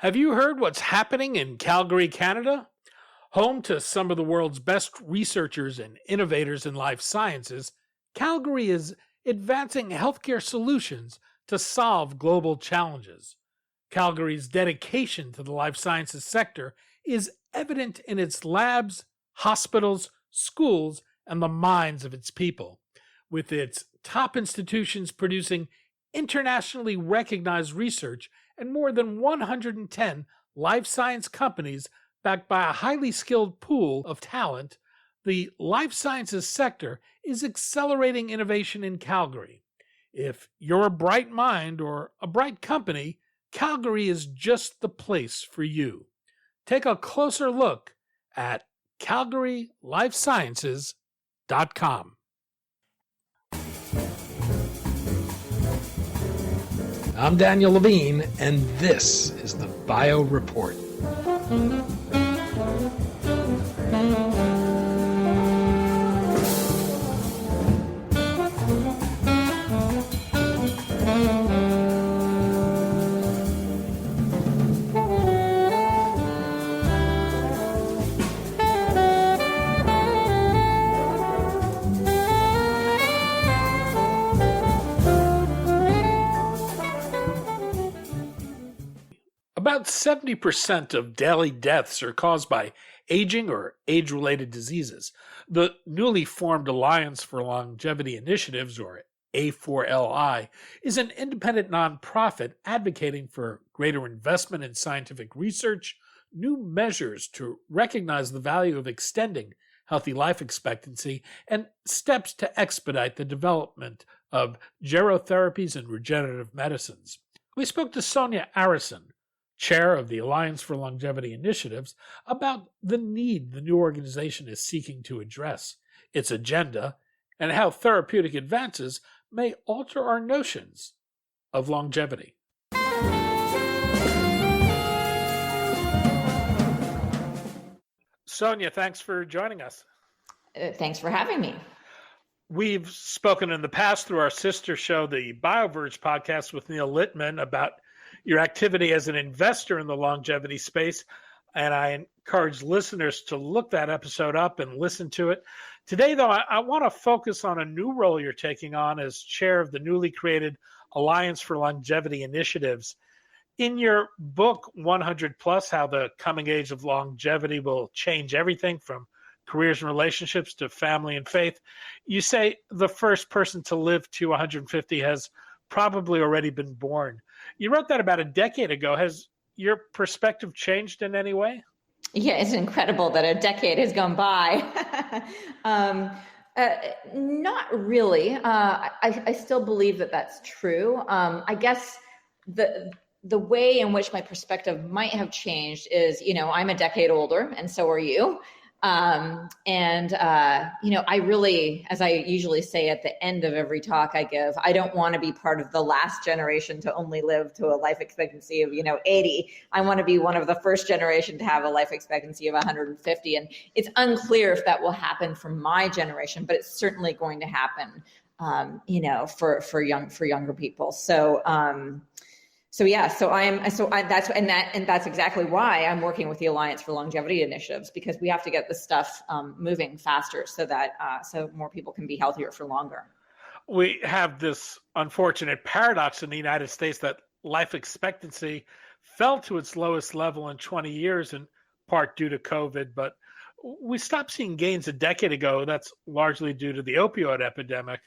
Have you heard what's happening in Calgary, Canada? Home to some of the world's best researchers and innovators in life sciences, Calgary is advancing healthcare solutions to solve global challenges. Calgary's dedication to the life sciences sector is evident in its labs, hospitals, schools, and the minds of its people, with its top institutions producing internationally recognized research and more than 110 life science companies backed by a highly skilled pool of talent. The life sciences sector is accelerating innovation in Calgary. If you're a bright mind or a bright company, Calgary is just the place for you. Take a closer look at calgarylifesciences.com. I'm Daniel Levine, and this is the Bio Report. About 70% of daily deaths are caused by aging or age-related diseases. The newly formed Alliance for Longevity Initiatives, or A4LI, is an independent nonprofit advocating for greater investment in scientific research, new measures to recognize the value of extending healthy life expectancy, and steps to expedite the development of gerotherapies and regenerative medicines. We spoke to Sonia Arrison, chair of the Alliance for Longevity Initiatives, about the need the new organization is seeking to address, its agenda, and how therapeutic advances may alter our notions of longevity. Sonia, thanks for joining us. Thanks for having me. We've spoken in the past through our sister show, the BioVerge podcast with Neil Littman, about your activity as an investor in the longevity space, and I encourage listeners to look that episode up and listen to it. Today, though, I want to focus on a new role you're taking on as chair of the newly created Alliance for Longevity Initiatives. In your book, 100 Plus, How the Coming Age of Longevity Will Change Everything from Careers and Relationships to Family and Faith, you say the first person to live to 150 has probably already been born. You wrote that about a decade ago. Has your perspective changed in any way? Yeah, it's incredible that a decade has gone by. Not really. I still believe that that's true. I guess the way in which my perspective might have changed is, I'm a decade older, and so are you. I really, as I usually say at the end of every talk I give, I don't want to be part of the last generation to only live to a life expectancy of, 80. I want to be one of the first generation to have a life expectancy of 150. And it's unclear if that will happen for my generation, but it's certainly going to happen, for younger people. That's exactly why I'm working with the Alliance for Longevity Initiatives, because we have to get this stuff moving faster so that so more people can be healthier for longer. We have this unfortunate paradox in the United States that life expectancy fell to its lowest level in 20 years, in part due to COVID, but we stopped seeing gains a decade ago. That's largely due to the opioid epidemic.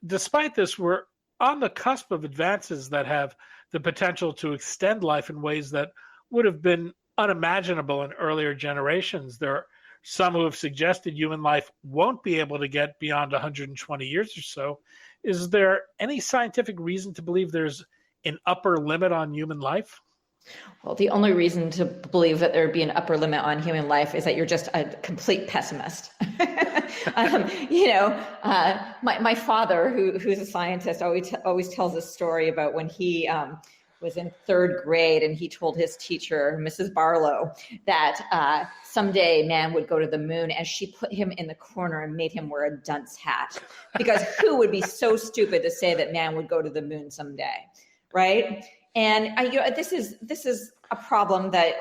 Despite this, we're on the cusp of advances that have the potential to extend life in ways that would have been unimaginable in earlier generations. There are some who have suggested human life won't be able to get beyond 120 years or so. Is there any scientific reason to believe there's an upper limit on human life? Well, the only reason to believe that there would be an upper limit on human life is that you're just a complete pessimist. My father, who's a scientist, always tells a story about when he was in third grade and he told his teacher, Mrs. Barlow, that someday man would go to the moon, and she put him in the corner and made him wear a dunce hat, because who would be so stupid to say that man would go to the moon someday, right? And this is a problem that,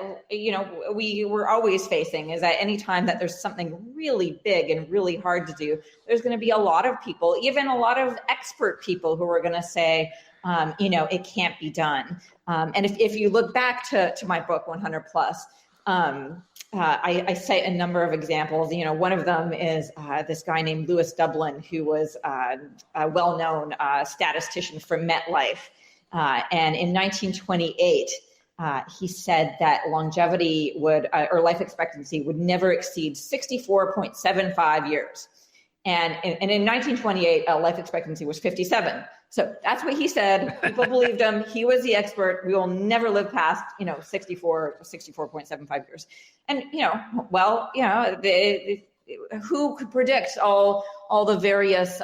we were always facing, is that anytime that there's something really big and really hard to do, there's going to be a lot of people, even a lot of expert people, who are going to say, it can't be done. And if you look back to my book, 100 Plus, I cite a number of examples. One of them is this guy named Lewis Dublin, who was a well-known statistician for MetLife. And in 1928, he said that longevity or life expectancy would never exceed 64.75 years. And in 1928, life expectancy was 57. So that's what he said. People believed him. He was the expert. We will never live past, 64.75 years. And, who could predict all the various,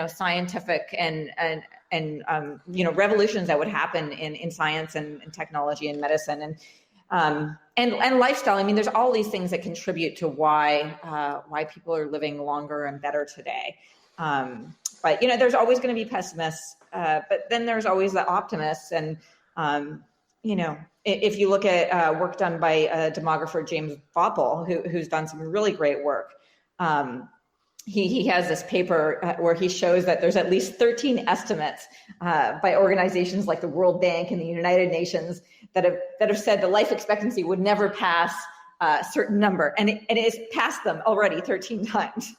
scientific and revolutions that would happen in science and technology and medicine and lifestyle. I mean, there's all these things that contribute to why people are living longer and better today. But there's always going to be pessimists, but then there's always the optimists. And if you look at work done by demographer James Bopple, who's done some really great work. He has this paper where he shows that there's at least 13 estimates by organizations like the World Bank and the United Nations that have said the life expectancy would never pass a certain number, and it has passed them already 13 times.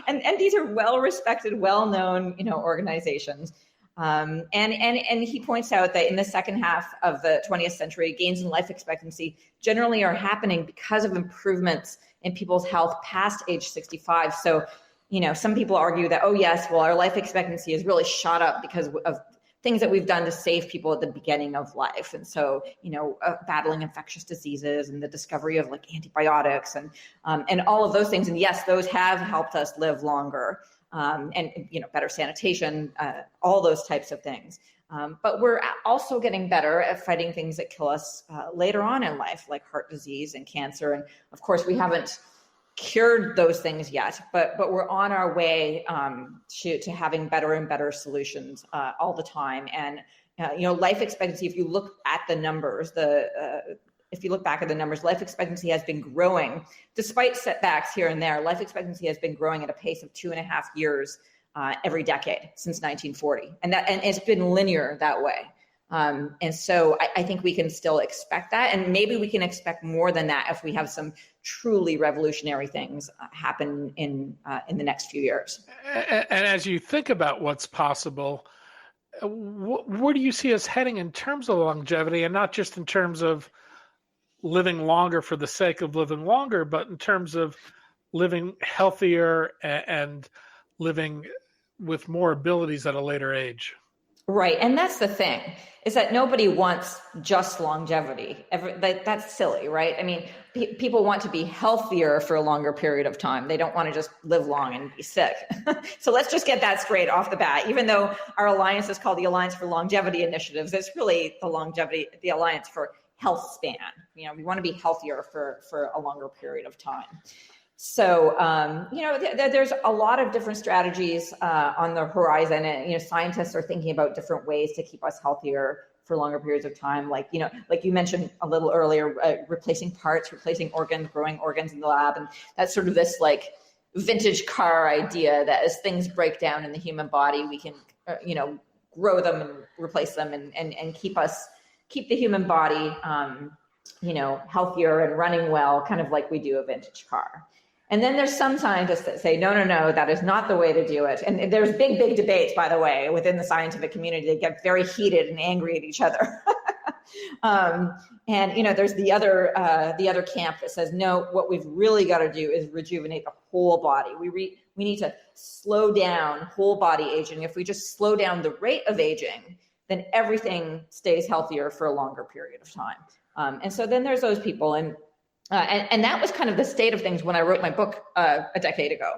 and these are well-respected, well-known, organizations. And he points out that in the second half of the 20th century, gains in life expectancy generally are happening because of improvements in people's health past age 65. So, some people argue that, our life expectancy has really shot up because of things that we've done to save people at the beginning of life. And so, battling infectious diseases and the discovery of like antibiotics and all of those things. And yes, those have helped us live longer. And better sanitation, all those types of things. But we're also getting better at fighting things that kill us later on in life, like heart disease and cancer. And of course, we haven't cured those things yet, but we're on our way to having better and better solutions all the time. And life expectancy, if you look at the numbers, if you look back at the numbers, life expectancy has been growing despite setbacks here and there. Life expectancy has been growing at a pace of 2.5 years every decade since 1940, and it's been linear that way. And so I think we can still expect that, and maybe we can expect more than that if we have some truly revolutionary things happen in the next few years. And as you think about what's possible, where do you see us heading in terms of longevity, and not just in terms of living longer for the sake of living longer, but in terms of living healthier and living with more abilities at a later age? Right. And that's the thing, is that nobody wants just longevity. That's silly, right? I mean, people want to be healthier for a longer period of time. They don't want to just live long and be sick. So let's just get that straight off the bat. Even though our alliance is called the Alliance for Longevity Initiatives, it's really the Alliance for Health Span. We want to be healthier for a longer period of time. So, there's a lot of different strategies on the horizon, and, scientists are thinking about different ways to keep us healthier for longer periods of time. Like you mentioned a little earlier, replacing parts, replacing organs, growing organs in the lab. And that's sort of this like vintage car idea that as things break down in the human body, we can, grow them and replace them and keep the human body, healthier and running well, kind of like we do a vintage car. And then there's some scientists that say, no, that is not the way to do it. And there's big debates, by the way, within the scientific community. They get very heated and angry at each other. There's the other camp that says, no, what we've really got to do is rejuvenate the whole body. We need to slow down whole body aging. If we just slow down the rate of aging, then everything stays healthier for a longer period of time. And so then there's those people. And that was kind of the state of things when I wrote my book a decade ago.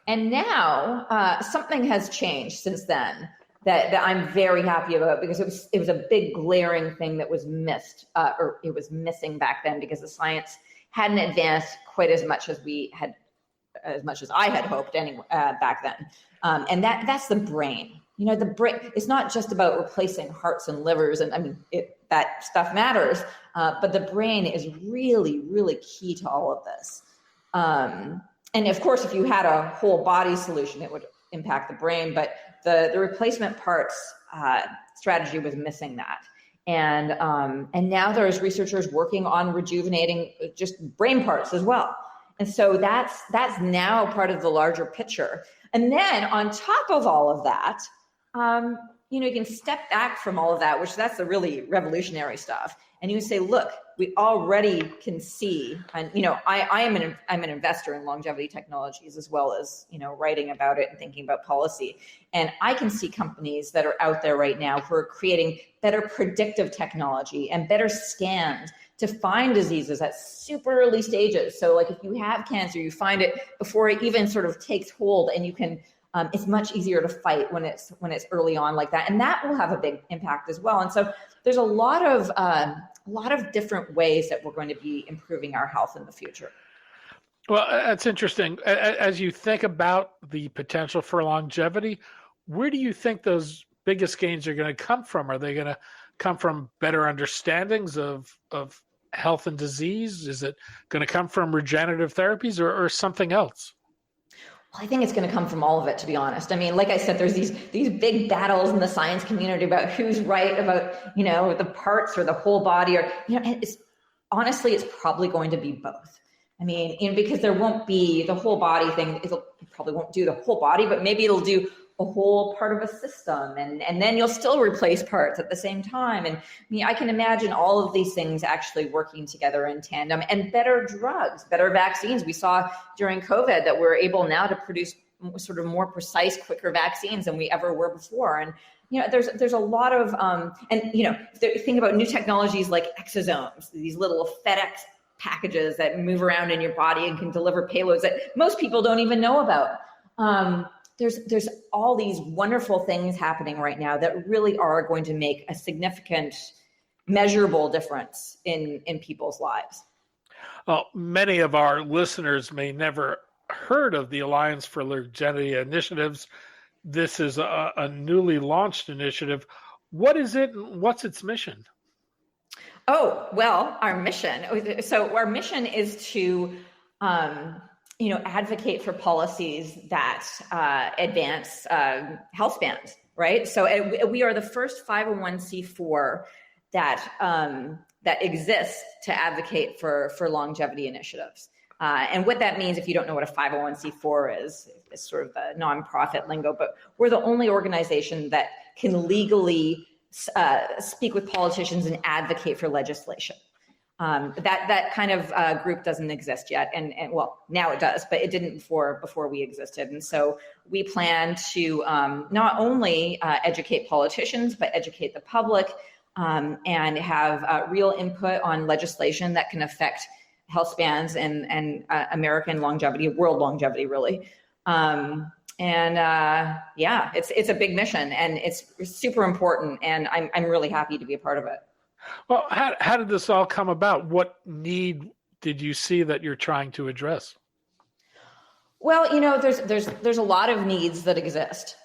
And now something has changed since then that I'm very happy about, because it was a big glaring thing that was missed, or it was missing back then, because the science hadn't advanced quite as much as I had hoped anyway back then. And that's the brain. the brain, it's not just about replacing hearts and livers. And I mean, that stuff matters, but the brain is really, really key to all of this. And of course, if you had a whole body solution, it would impact the brain, but the replacement parts strategy was missing that. And now there's researchers working on rejuvenating just brain parts as well. And so that's now part of the larger picture. And then on top of all of that, you can step back from all of that, which that's the really revolutionary stuff. And you say, look, we already can see, and I'm an investor in longevity technologies as well as writing about it and thinking about policy. And I can see companies that are out there right now who are creating better predictive technology and better scans to find diseases at super early stages. So like if you have cancer, you find it before it even sort of takes hold, and you can. It's much easier to fight when it's early on like that, and that will have a big impact as well. And so there's a lot of different ways that we're going to be improving our health in the future. Well, that's interesting. As you think about the potential for longevity, where do you think those biggest gains are going to come from? Are they going to come from better understandings of health and disease? Is it going to come from regenerative therapies or something else? I think it's going to come from all of it, to be honest. I mean, like I said, there's these big battles in the science community about who's right about, the parts or the whole body, or, honestly, it's probably going to be both. I mean, because there won't be the whole body thing. It probably won't do the whole body, but maybe it'll do a whole part of a system, and then you'll still replace parts at the same time. And I can imagine all of these things actually working together in tandem, and better drugs, better vaccines. We saw during COVID that we're able now to produce sort of more precise, quicker vaccines than we ever were before. And there's a lot of think about new technologies like exosomes, these little FedEx packages that move around in your body and can deliver payloads that most people don't even know about. There's all these wonderful things happening right now that really are going to make a significant, measurable difference in people's lives. Well, many of our listeners may never heard of the Alliance for Longevity Initiatives. This is a newly launched initiative. What is it and what's its mission? Oh, well, our mission. So our mission is to advocate for policies that advance health spans, right? So we are the first 501c4 that exists to advocate for longevity initiatives. And what that means, if you don't know what a 501c4 is, it's sort of the nonprofit lingo, but we're the only organization that can legally speak with politicians and advocate for legislation. That kind of group doesn't exist yet, and well, now it does, but it didn't before we existed. And so we plan to not only educate politicians, but educate the public and have real input on legislation that can affect health spans and American longevity, world longevity, really. It's a big mission, and it's super important, and I'm really happy to be a part of it. Well, how did this all come about? What need did you see that you're trying to address? Well, there's a lot of needs that exist.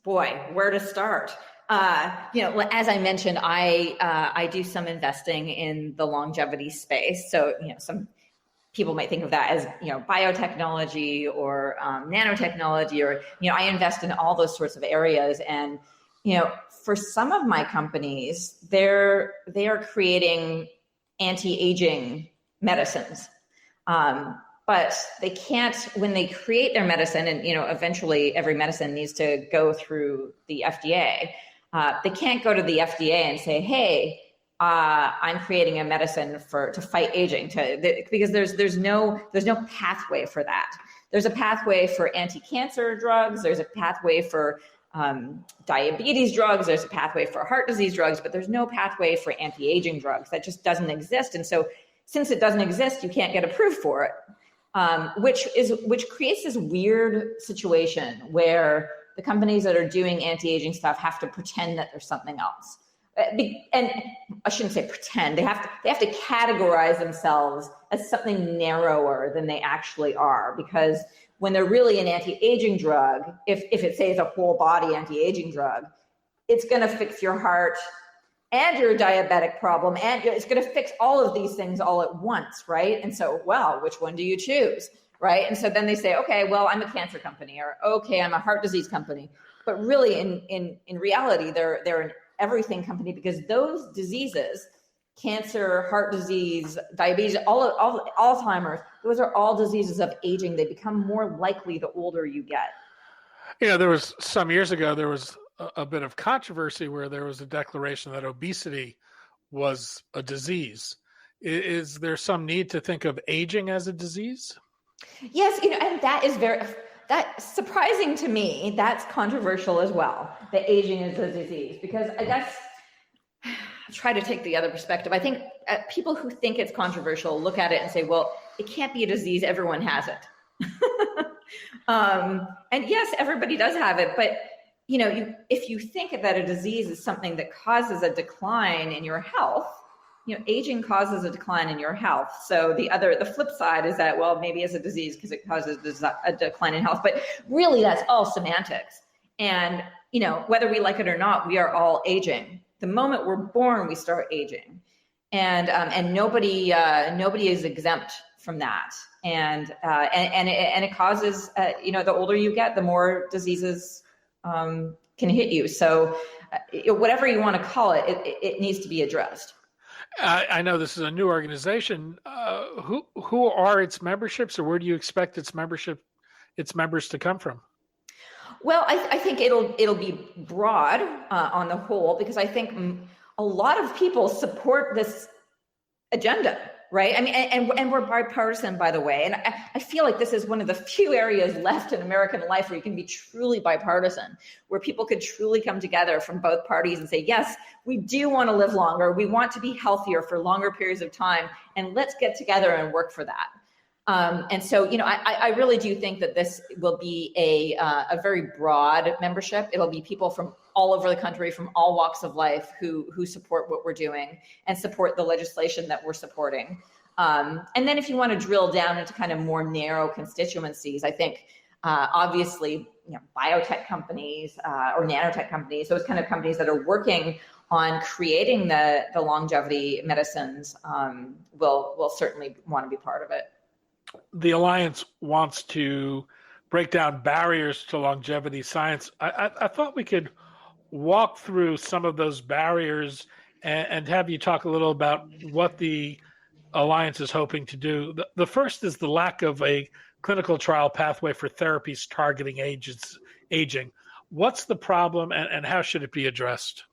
Where to start? As I mentioned, I do some investing in the longevity space. So, some people might think of that as, biotechnology or nanotechnology, or, I invest in all those sorts of areas. And, for some of my companies, they are creating anti-aging medicines. But they can't, when they create their medicine, and, eventually every medicine needs to go through the FDA. They can't go to the FDA and say, hey, I'm creating a medicine to fight aging, because there's no pathway for that. There's a pathway for anti-cancer drugs. There's a pathway for diabetes drugs. There's a pathway for heart disease drugs, but there's no pathway for anti-aging drugs. That just doesn't exist. And so since it doesn't exist, you can't get approved for it, which creates this weird situation where the companies that are doing anti-aging stuff have to pretend that there's something else. And I shouldn't say pretend. They have to categorize themselves as something narrower than they actually are, because when they're really an anti-aging drug, if it says a whole body anti-aging drug, it's going to fix your heart and your diabetic problem, and it's going to fix all of these things all at once, right? And so, well, which one do you choose, right? And so then they say, okay, well, I'm a cancer company, or okay, I'm a heart disease company. But really, in reality, they're an everything company, because those diseases, cancer, heart disease, diabetes, all Alzheimer's, those are all diseases of aging. They become more likely the older you get. There was some years ago, there was a bit of controversy where there was a declaration that obesity was a disease. Is there some need to think of aging as a disease? Yes, and that's surprising to me. That's controversial as well, that aging is a disease, because I guess try to take the other perspective. I think people who think it's controversial look at it and say, well, it can't be a disease, everyone has it. And yes, everybody does have it, but if you think that a disease is something that causes a decline in your health, aging causes a decline in your health. So the flip side is that, well, maybe it's a disease because it causes a decline in health, but really that's all semantics. And, whether we like it or not, we are all aging. The moment we're born, we start aging, and nobody is exempt from that. And it causes, the older you get, the more diseases can hit you. So whatever you want to call it, it needs to be addressed. I know this is a new organization. Who are its memberships, or where do you expect its members to come from? Well, I think it'll be broad on the whole, because I think a lot of people support this agenda, right? I mean, and we're bipartisan, by the way. And I feel like this is one of the few areas left in American life where you can be truly bipartisan, where people could truly come together from both parties and say, yes, we do want to live longer. We want to be healthier for longer periods of time. And let's get together and work for that. And so, I really do think that this will be a very broad membership. It'll be people from all over the country, from all walks of life, who support what we're doing and support the legislation that we're supporting. And then if you want to drill down into kind of more narrow constituencies, I think obviously, biotech companies or nanotech companies, those kind of companies that are working on creating the longevity medicines will certainly want to be part of it. The Alliance wants to break down barriers to longevity science. I thought we could walk through some of those barriers and have you talk a little about what the Alliance is hoping to do. The first is the lack of a clinical trial pathway for therapies targeting aging. What's the problem, and how should it be addressed?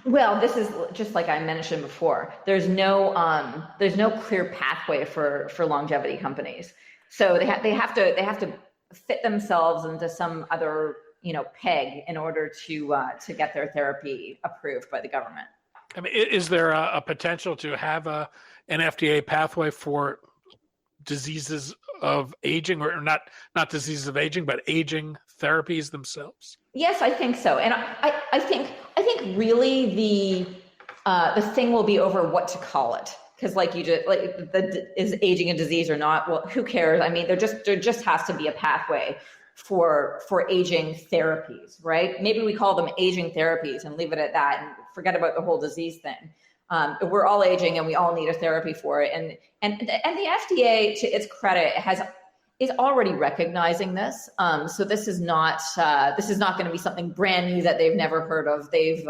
Well, this is just like I mentioned before. There's no clear pathway for longevity companies. So they have to fit themselves into some other peg in order to get their therapy approved by the government. I mean, is there a potential to have an FDA pathway for diseases of aging, or not diseases of aging, but aging therapies themselves? Yes, I think so. And I think really the thing will be over what to call it. Because is aging a disease or not? Well, who cares? I mean, there just has to be a pathway for aging therapies, right? Maybe we call them aging therapies and leave it at that and forget about the whole disease thing. We're all aging and we all need a therapy for it. And the FDA, to its credit, is already recognizing this. So this is not going to be something brand new that they've never heard of. They've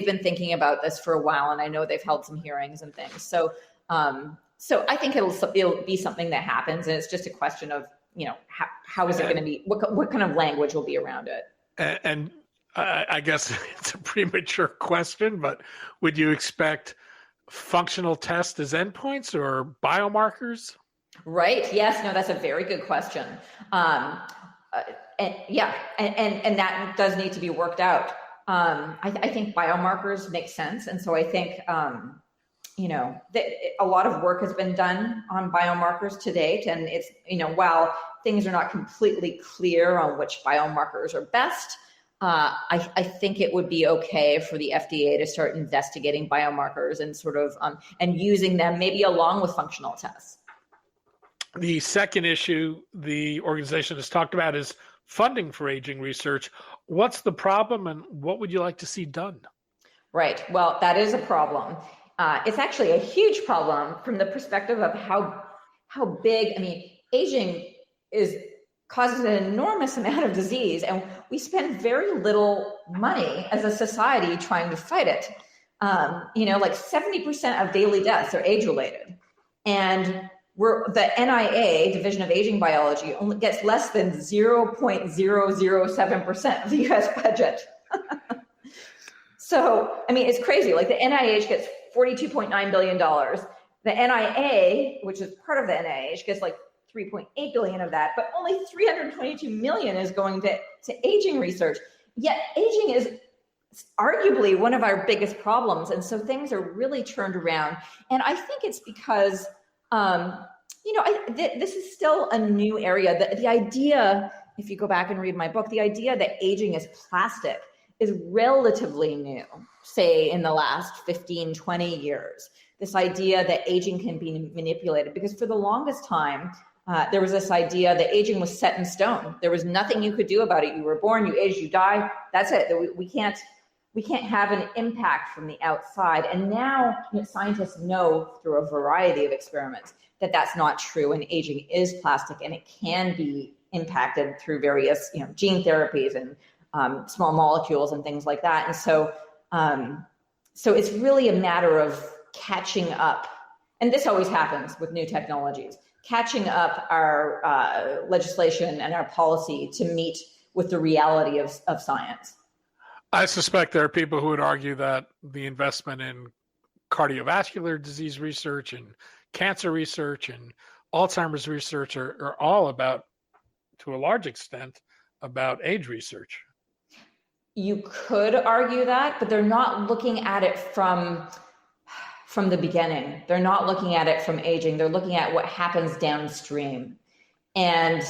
been thinking about this for a while, and I know they've held some hearings and things. So I think it'll be something that happens, and it's just a question of how is it going to be? What kind of language will be around it? And I guess it's a premature question, but would you expect functional tests as endpoints or biomarkers? Right. Yes. No, that's a very good question. And that does need to be worked out. I think biomarkers make sense. And so I think, a lot of work has been done on biomarkers to date. And it's, while things are not completely clear on which biomarkers are best, I think it would be okay for the FDA to start investigating biomarkers and sort of, and using them maybe along with functional tests. The second issue the organization has talked about is funding for aging research. What's the problem and what would you like to see done? Right. Well, that is a problem. It's actually a huge problem from the perspective of how big. I mean, aging is causes an enormous amount of disease, and we spend very little money as a society trying to fight it. Like 70% of daily deaths are age-related, and the NIA, Division of Aging Biology, only gets less than 0.007% of the U.S. budget. So, I mean, it's crazy. Like the NIH gets $42.9 billion. The NIA, which is part of the NIH, gets like 3.8 billion of that, but only 322 million is going to aging research. Yet aging is arguably one of our biggest problems. And so things are really turned around. And I think it's because, this is still a new area. The idea, if you go back and read my book, the idea that aging is plastic is relatively new, say in the last 15, 20 years. This idea that aging can be manipulated, because for the longest time, there was this idea that aging was set in stone. There was nothing you could do about it. You were born, you age, you die. That's it. We can't have an impact from the outside. And now scientists know through a variety of experiments that that's not true, and aging is plastic, and it can be impacted through various gene therapies and small molecules and things like that. And so it's really a matter of catching up. And this always happens with new technologies, catching up our legislation and our policy to meet with the reality of science. I suspect there are people who would argue that the investment in cardiovascular disease research and cancer research and Alzheimer's research are all about, to a large extent, about age research. You could argue that, but they're not looking at it from the beginning. They're not looking at it from aging. They're looking at what happens downstream. And,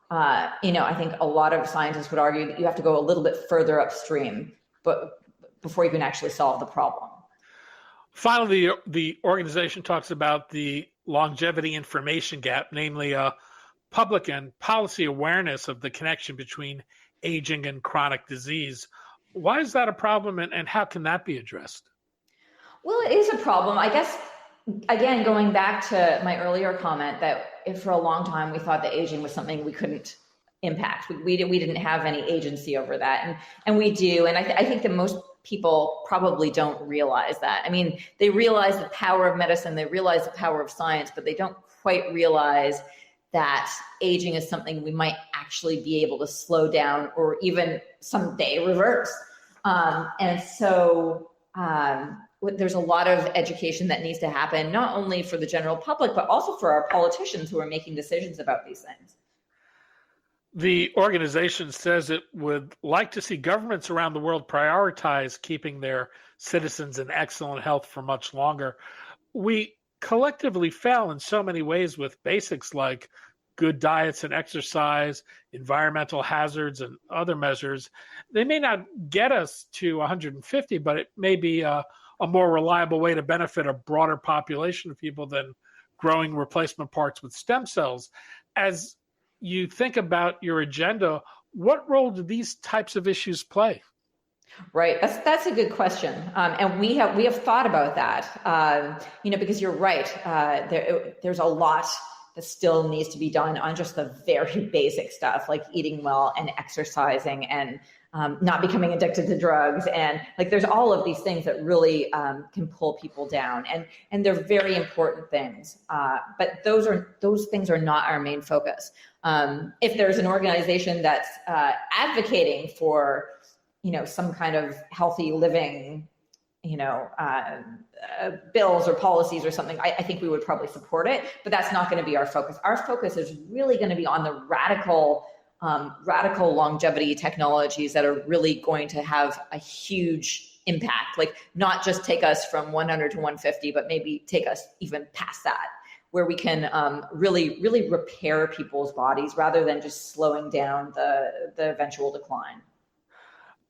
I think a lot of scientists would argue that you have to go a little bit further upstream, but before you can actually solve the problem. Finally, the organization talks about the longevity information gap, namely public and policy awareness of the connection between aging and chronic disease. Why is that a problem, and how can that be addressed? Well, it is a problem. I guess, again, going back to my earlier comment that if for a long time we thought that aging was something we couldn't impact. We didn't have any agency over that. And we do. And I think that most people probably don't realize that. I mean, they realize the power of medicine, they realize the power of science, but they don't quite realize that aging is something we might actually be able to slow down or even someday reverse. And so there's a lot of education that needs to happen, not only for the general public, but also for our politicians who are making decisions about these things. The organization says it would like to see governments around the world prioritize keeping their citizens in excellent health for much longer. We collectively fail in so many ways with basics like good diets and exercise, environmental hazards, and other measures. They may not get us to 150, but it may be a more reliable way to benefit a broader population of people than growing replacement parts with stem cells. As you think about your agenda, what role do these types of issues play? Right. That's a good question. And we have thought about that, because you're right. There's a lot that still needs to be done on just the very basic stuff, like eating well and exercising and not becoming addicted to drugs. And there's all of these things that really can pull people down, and they're very important things. But those things are not our main focus. If there's an organization that's advocating for, some kind of healthy living, bills or policies or something, I think we would probably support it, but that's not going to be our focus. Our focus is really going to be on the radical longevity technologies that are really going to have a huge impact, not just take us from 100 to 150, but maybe take us even past that, where we can really, really repair people's bodies rather than just slowing down the eventual decline.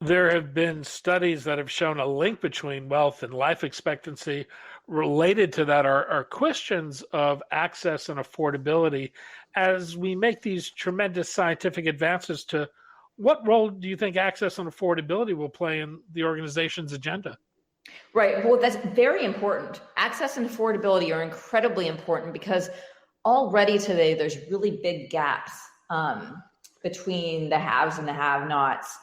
There have been studies that have shown a link between wealth and life expectancy. Related to that are questions of access and affordability. As we make these tremendous scientific advances, to what role do you think access and affordability will play in the organization's agenda? Right. Well, that's very important. Access and affordability are incredibly important because already today there's really big gaps between the haves and the have-nots,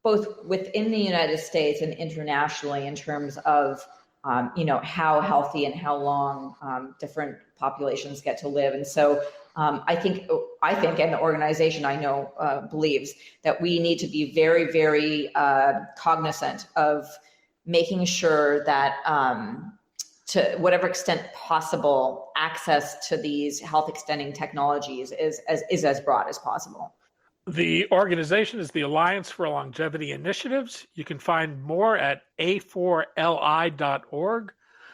both within the United States and internationally, in terms of how healthy and how long different populations get to live. And so I think, and the organization I know believes that we need to be very, very cognizant of making sure that to whatever extent possible, access to these health extending technologies is as broad as possible. The organization is the Alliance for Longevity Initiatives. You can find more at a4li.org.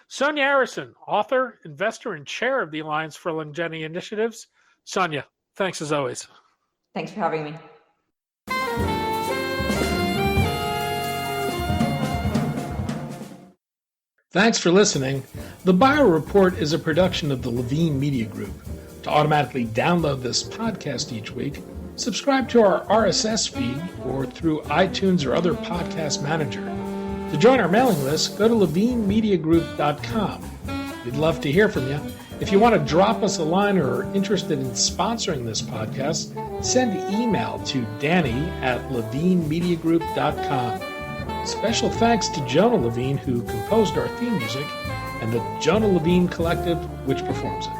Sonia Arrison, author, investor, and chair of the Alliance for Longevity Initiatives. Sonia, thanks as always. Thanks for having me. Thanks for listening. The Bio Report is a production of the Levine Media Group. To automatically download this podcast each week, subscribe to our RSS feed or through iTunes or other podcast manager. To join our mailing list, go to levinemediagroup.com. We'd love to hear from you. If you want to drop us a line or are interested in sponsoring this podcast, send email to danny@levinemediagroup.com. Special thanks to Jonah Levine, who composed our theme music, and the Jonah Levine Collective, which performs it.